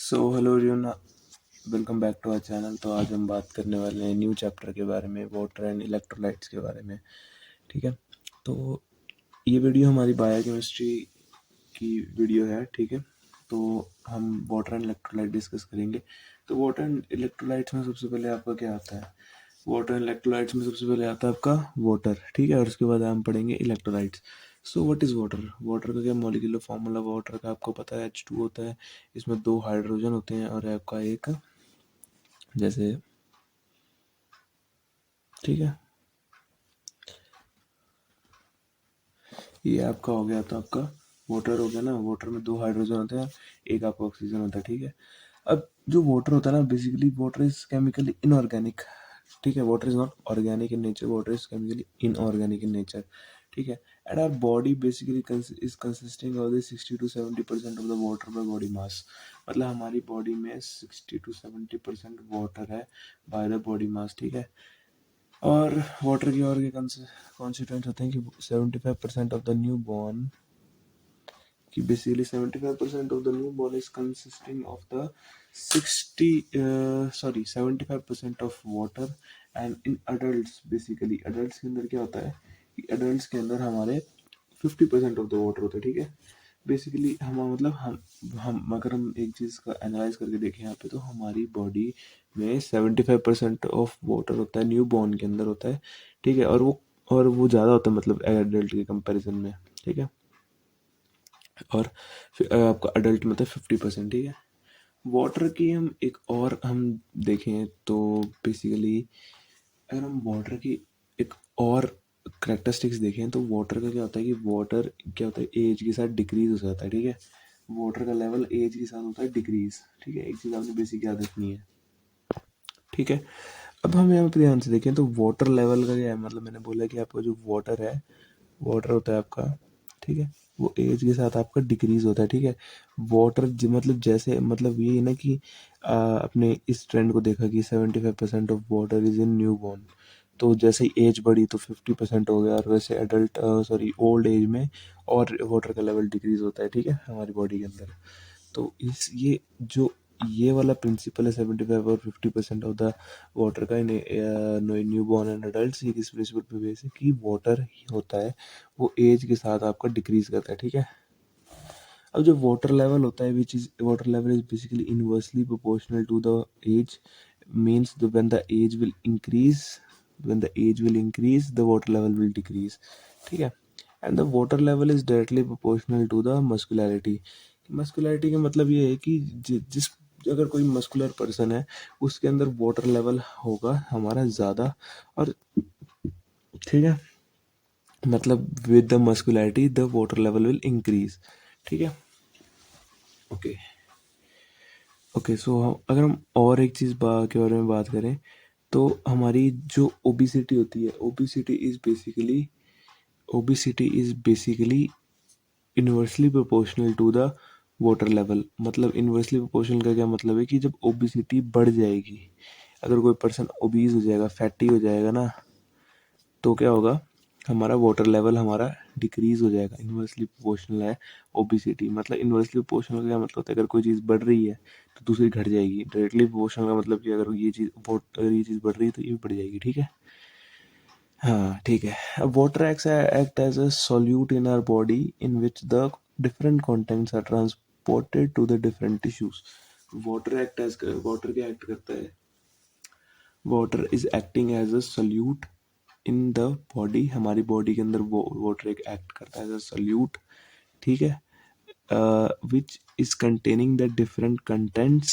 So hello everyone, welcome back to our channel. तो आज हम बात करने वाले हैं न्यू चैप्टर के बारे में, वाटर एंड इलेक्ट्रोलाइट्स के बारे में। ठीक है, तो ये वीडियो हमारी बायोकेमिस्ट्री की वीडियो है। ठीक है, तो हम वाटर एंड इलेक्ट्रोलाइट डिस्कस करेंगे। तो वाटर एंड इलेक्ट्रोलाइट्स में सबसे पहले आपका क्या आता है? वाटर एंड इलेक्ट्रोलाइट्स में सबसे पहले आता है आपका वाटर। ठीक है, और उसके बाद हम पढ़ेंगे electrolytes. So what is water? Water का क्या मॉलिक्यूलर फॉर्मूला वाटर का आपको पता है, H2 होता है। इसमें 2 हाइड्रोजन होते हैं और आपका एक, जैसे, ठीक है, ये आपका हो गया। तो आपका वाटर हो गया ना। वाटर में 2 हाइड्रोजन होते हैं, एक आपका ऑक्सीजन होता है। ठीक है, अब जो वाटर होता है ना, basically water is chemically inorganic. ठीक है, water is not organic in nature, water is chemically inorganic in nature. ठीक है, and our body basically is consisting of the 60 to 70% of the water by body mass. मतलब हमारी body में 60 to 70% water है by the body mass. ठीक है, और water की और के कॉन्स्टिट्यूएंट्स होते हैं कि 75% ऑफ द न्यू बॉर्न, कि basically 75% of the new born is consisting of the 75% of water. And in adults, basically adults के अंदर क्या होता है कि अडल्ट्स के अंदर हमारे 50% ऑफ द वाटर होता है। ठीक है, बेसिकली हम मतलब हम अगर हम एक चीज़ का एनालाइज करके देखें यहाँ पे, तो हमारी बॉडी में 75% ऑफ वाटर होता है, न्यू बॉर्न के अंदर होता है। ठीक है, और वो ज़्यादा होता है मतलब एडल्ट के कंपैरिजन में। ठीक है, और फिर आपका अडल्ट में था 50%। ठीक है, वाटर की हम एक और हम देखें तो बेसिकली, अगर हम वाटर की एक और करेक्टरिस्टिक्स देखें तो वाटर का क्या होता है कि वाटर क्या होता है, एज के साथ डिक्रीज हो जाता है। ठीक है, वाटर का लेवल एज के साथ होता है डिक्रीज। ठीक है, एक चीज़ आपने बेसिक याद रखनी है। ठीक है, अब हम यहाँ पे ध्यान से देखें तो वाटर लेवल का क्या है, मतलब मैंने बोला कि आपका जो वाटर है, वाटर होता है आपका, ठीक है, वो एज के साथ आपका डिक्रीज होता है। ठीक है, वाटर मतलब जैसे, मतलब ये है ना कि अपने इस ट्रेंड को देखा कि 75% of water is in new born. तो जैसे ही एज बढ़ी तो 50% हो गया, और वैसे एडल्ट सॉरी ओल्ड एज में और वाटर का लेवल डिक्रीज होता है। ठीक है, हमारी बॉडी के अंदर। तो इस ये वाला प्रिंसिपल है 75 और 50% ऑफ द वाटर का इन न्यू बॉर्न एंड अडल्ट। ये किस प्रिंसिपल पे बेस है कि वाटर ही होता है वो एज के साथ आपका डिक्रीज करता है। ठीक है, अब जो वाटर लेवल होता है, which is water level is basically inversely proportional to the age, means when the age will increase, the water level will decrease. ठीक है, and the water level is directly proportional to the muscularity. Muscularity का मतलब ये है कि जिस अगर कोई मस्कुलर पर्सन है उसके अंदर वाटर लेवल होगा हमारा ज़्यादा, और ठीक है, मतलब with the muscularity the water level will increase. ठीक है, ओके ओके। सो अगर हम और एक चीज़ के बारे में बात करें तो हमारी जो ओबिसिटी होती है, obesity is basically inversely proportional to the water level. मतलब इन्वर्सली प्रोपोर्शनल का क्या मतलब है कि जब ओबिसिटी बढ़ जाएगी, अगर कोई पर्सन ओबीज हो जाएगा, फैटी हो जाएगा ना, तो क्या होगा, हमारा वाटर लेवल हमारा डिक्रीज हो जाएगा। इन्वर्सली प्रोपोर्शनल है ओबिसिटी, मतलब इन्वर्सली प्रोपोर्शनल का क्या मतलब होता है, अगर कोई चीज़ बढ़ रही है तो दूसरी घट जाएगी। डायरेक्टली प्रोपोर्शनल का मतलब कि अगर ये चीज़ बढ़ रही है तो ये भी बढ़ जाएगी। ठीक है, हाँ ठीक है। अब water act as a solute in our body in which the different contents are transported to the different tissues. Water क्या एक्ट करता है, water is acting as a solute in the body. हमारी बॉडी के अंदर water एक act करता है as a salute. ठीक है, which is containing the different contents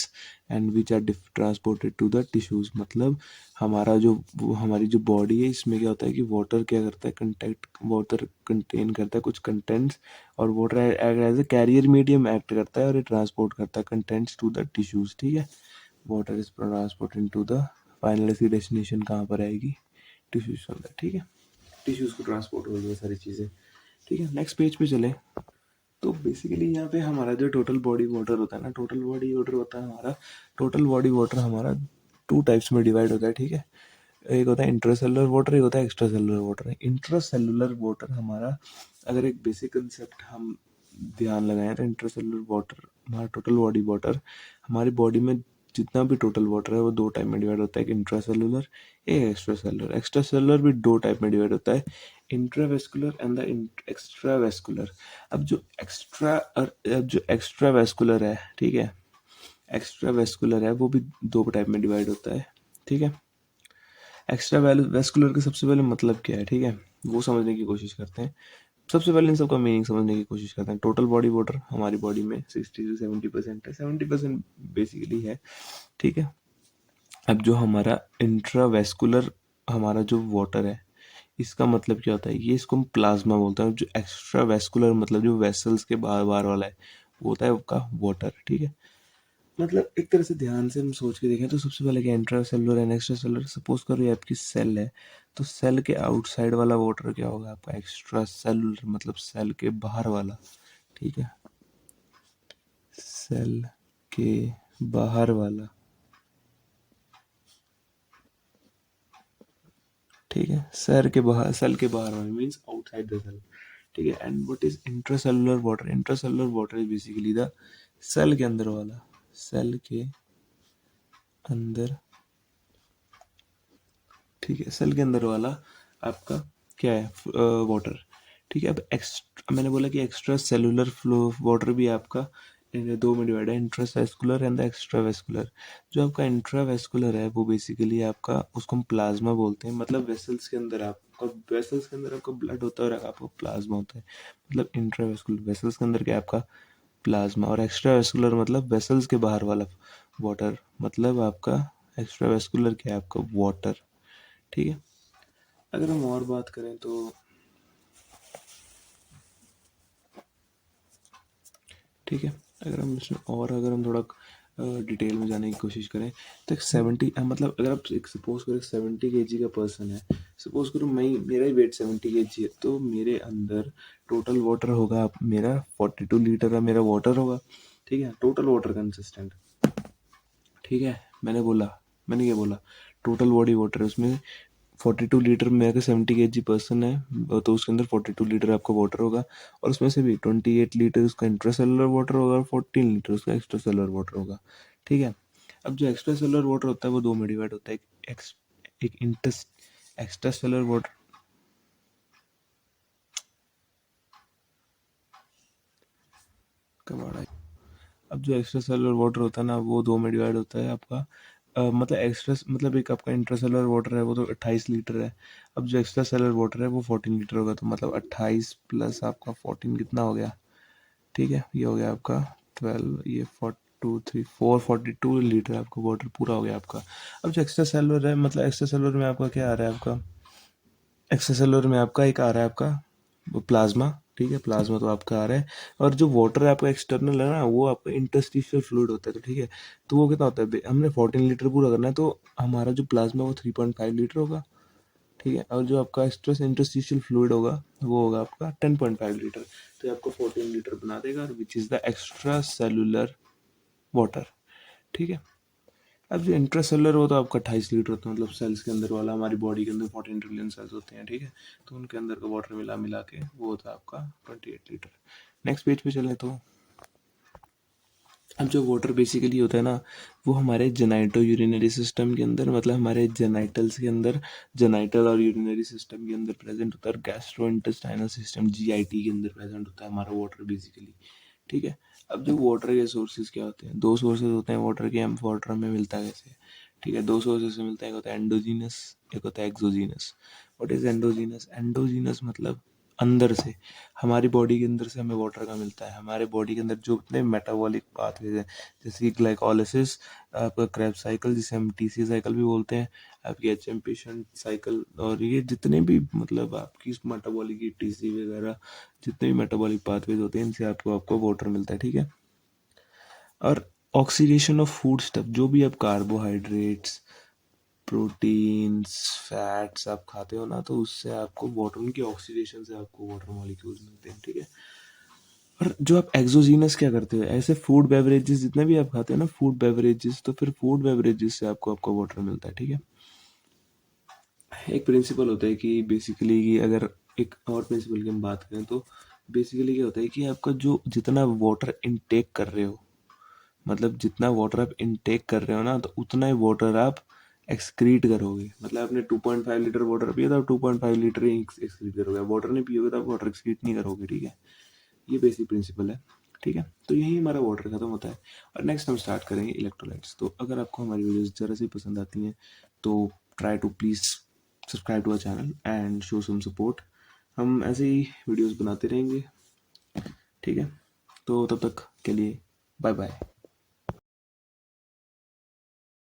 and which are transported to the tissues। मतलब हमारी जो बॉडी है इसमें क्या होता है कि वाटर क्या करता है, वाटर कंटेन करता है कुछ कंटेंट्स, और water as a carrier medium act करता है और ये ट्रांसपोर्ट करता है कंटेंट्स टू द टिश्यूज। ठीक है, water is transported to the, final इसकी डेस्टिनेशन कहाँ पर आएगी, टिश्यूज के अंदर। ठीक है, टिश्यूज को ट्रांसपोर्ट हो गई सारी चीज़ें। ठीक है, नेक्स्ट पेज पे चले। तो बेसिकली यहाँ पे हमारा जो टोटल बॉडी वाटर होता है ना, टोटल बॉडी वाटर हमारा 2 टाइप्स में डिवाइड होता है। ठीक है, एक होता है इंट्रासेलुलर वाटर, एक होता है extra cellular water. Intracellular water हमारा, अगर एक बेसिक कंसेप्ट हम ध्यान लगाएं तो इंट्रासेलुलर वाटर, हमारा टोटल बॉडी वाटर, हमारी बॉडी में जितना भी टोटल वाटर है वो दो टाइप में डिवाइड होता है, एक इंट्रासेलुलर एक एक्स्ट्रा सेलुलर। एक्स्ट्रा सेलुलर भी दो टाइप में डिवाइड होता है, intravascular and the extra vascular. अब जो एक्स्ट्रा वेस्कुलर है, ठीक है, एक्स्ट्रा वेस्कुलर है वो भी दो टाइप में डिवाइड होता है, ठीक है। एक्स्ट्रा वेस्कुलर का सबसे पहले मतलब क्या है, ठीक है, वो समझने की कोशिश करते हैं। सबसे पहले इन सबका मीनिंग समझने की कोशिश करते हैं। टोटल बॉडी वाटर हमारी बॉडी में 60 से 70% है, 70% बेसिकली है, ठीक है। अब जो हमारा इंट्रावेस्कुलर हमारा जो वाटर है, इसका मतलब क्या होता है, ये इसको हम प्लाज्मा बोलते हैं। जो एक्स्ट्रा वेस्कुलर मतलब जो वेसल्स के बाहर बाहर वाला है वो होता है उसका वाटर, ठीक है। मतलब एक तरह से ध्यान से हम सोच के देखें तो सबसे पहले क्या, intra cellular and extra cellular. Suppose करो ये आपकी सेल है, तो सेल के आउटसाइड वाला वाटर क्या होगा आपका, एक्स्ट्रा सेलुलर, मतलब सेल के बाहर वाला, ठीक है, सेल के बाहर वाला, ठीक है, सेल के बाहर वाला मीन्स आउटसाइड द सेल, ठीक है। And what is intracellular water, intracellular water is basically the cell के अंदर वाला, सेल के अंदर, ठीक है, सेल के अंदर वाला आपका क्या है, वाटर, ठीक है। अब मैंने बोला कि एक्स्ट्रा सेलुलर फ्लो वाटर भी आपका दो में डिवाइड है, इंट्रावेस्कुलर एंड द एक्स्ट्रावेस्कुलर। जो आपका इंट्रावेस्कुलर है वो बेसिकली आपका, उसको हम प्लाज्मा बोलते हैं, मतलब वेसल्स के अंदर आपका ब्लड होता है और आपका प्लाज्मा होता है, मतलब इंट्रावेस्कुलर वेसल्स के अंदर क्या है आपका प्लाज्मा, और एक्स्ट्रावेस्कुलर मतलब वेसल्स के बाहर वाला वाटर, मतलब आपका एक्स्ट्रावेस्कुलर क्या है आपका वाटर, ठीक है। अगर हम और बात करें तो, ठीक है, अगर हम थोड़ा डिटेल में जाने की कोशिश करें तो एक 70 मतलब अगर आप एक सपोज करो 70 kg का पर्सन है, सपोज करो मेरा ही वेट 70 kg है, तो मेरे अंदर टोटल वाटर होगा, मेरा 42 लीटर का मेरा वाटर होगा, ठीक है, टोटल वाटर कंसिस्टेंट, ठीक है। मैंने क्या बोला, टोटल बॉडी वाटर है उसमें 42 लीटर में, अगर 70 kg पर्सन है तो उसके अंदर 42 लीटर आपका वाटर होगा, और उसमें से भी 28 लीटर उसका इंट्रासेलुलर वाटर होगा और 14 लीटर उसका एक्स्ट्रा सेलुलर वाटर होगा, ठीक है। अब जो एक्स्ट्रा सेलुलर वाटर होता है वो दो में डिवाइड होता है, एक एक्स्ट्रा सेलुलर वाटर, कबाड़ा है। अब जो एक्स्ट्रा सेलुलर वाटर होता है ना वो दो में डिवाइड होता है आपका, मतलब एक्स्ट्रा मतलब एक आपका इंट्रासेलुलर वाटर है वो तो 28 लीटर है। अब जो एक्स्ट्रा सेलुलर वाटर है वो 14 लीटर होगा, तो मतलब 28 प्लस आपका 14 कितना हो गया, ठीक है, ये हो गया आपका 12, ये 42 3 4 42 लीटर आपका वाटर पूरा हो गया आपका। अब जो एक्स्ट्रा सेलुलर है, मतलब एक्स्ट्रा सेलुलर में आपका क्या आ रहा है, आपका एक्स्ट्रा सेलुलर में आपका एक आ रहा है आपका प्लाज्मा, ठीक है, प्लाज्मा तो आपका आ रहा है। और जो वाटर है आपका एक्सटर्नल है ना, वो आपका इंटरस्टिशियल फ्लूइड होता है, तो ठीक है, तो वो कितना होता है, हमने 14 लीटर पूरा करना है, तो हमारा जो प्लाज्मा वो 3.5 लीटर होगा, ठीक है, और जो आपका एक्स्ट्रा इंटरस्टिशियल फ्लूइड होगा वो होगा आपका 10.5 लीटर, तो ये आपको 14 लीटर बना देगा, which is the extra cellular water, ठीक है। अब जो इंट्रासेलुलर वो तो आपका 28 लीटर होता है, मतलब सेल्स के अंदर वाला, हमारी बॉडी के अंदर 14 ट्रिलियन सेल्स होते हैं, ठीक है, तो उनके अंदर का वाटर मिला मिला के वो होता है आपका 28 लीटर। नेक्स्ट पेज पे चले तो, अब जो वाटर बेसिकली होता है ना, वो हमारे जेनाइटो यूरिनरी सिस्टम के अंदर, मतलब हमारे जेनाइटल्स के अंदर, जेनाइटल और यूरिनरी सिस्टम के अंदर प्रेजेंट होता है, और गैस्ट्रो इंटेस्टाइनल सिस्टम जीआईटी के अंदर प्रेजेंट होता है हमारा वाटर बेसिकली, ठीक है। अब जो वाटर के सोर्सेज क्या होते हैं, दो सोर्सेज होते हैं वाटर के, हम वाटर हमें मिलता है कैसे, ठीक है, दो सोर्सेज से मिलता है, एक होता है एंडोजीनस, एक होता है exogenous. What is endogenous, endogenous मतलब अंदर से, हमारी बॉडी के अंदर से हमें वाटर का मिलता है, हमारे बॉडी के अंदर जो अपने मेटाबॉलिक पाथवेज हैं, जैसे कि ग्लाइकोलिसिस, आपका क्रेब्स साइकिल जिसे हम टीसी साइकिल भी बोलते हैं, आपकी एचएमपी साइकिल, और ये जितने भी मतलब आपकी मेटाबॉलिक टीसी वगैरह जितने भी मेटाबॉलिक पाथवेज होते हैं, इनसे आपको आपको वाटर मिलता है, ठीक है। और ऑक्सीडेशन ऑफ फूड स्टफ, जो भी आप कार्बोहाइड्रेट्स, प्रोटीन्स, फैट्स आप खाते हो ना, तो उससे आपको वाटर, उनकी ऑक्सीडेशन से आपको वाटर मॉलिक्यूल्स मिलते हैं, ठीक है। और जो आप एक्सोजीनस क्या करते हो, ऐसे फूड बेवरेजेस जितने भी आप खाते हो ना, फूड बेवरेजेस, तो फिर फूड बेवरेजेस से आपको आपका वाटर मिलता है, ठीक है। एक प्रिंसिपल होता है कि बेसिकली कि अगर एक और प्रिंसिपल की हम बात करें तो बेसिकली क्या होता है कि आपका जो जितना वाटर इनटेक कर रहे हो, मतलब जितना वाटर आप इनटेक कर रहे हो ना, तो उतना ही वाटर आप एक्सक्रीट करोगे। मतलब आपने 2.5 लीटर वाटर पिया तो 2.5 लीटर ही एक्सक्रीट करोगे। वाटर नहीं पियोगे तो आप वाटर एक्सक्रीट नहीं करोगे, ठीक है। ये बेसिक प्रिंसिपल है, ठीक है। तो यही हमारा वाटर खत्म होता है। और नेक्स्ट हम स्टार्ट करेंगे इलेक्ट्रोलाइट्स। तो अगर आपको हमारी वीडियोस ज़रा सी पसंद आती हैं तो try to please subscribe to our channel and show some support. हम ऐसे ही वीडियोस बनाते रहेंगे, ठीक है। तो तब तक के लिए बाय बाय।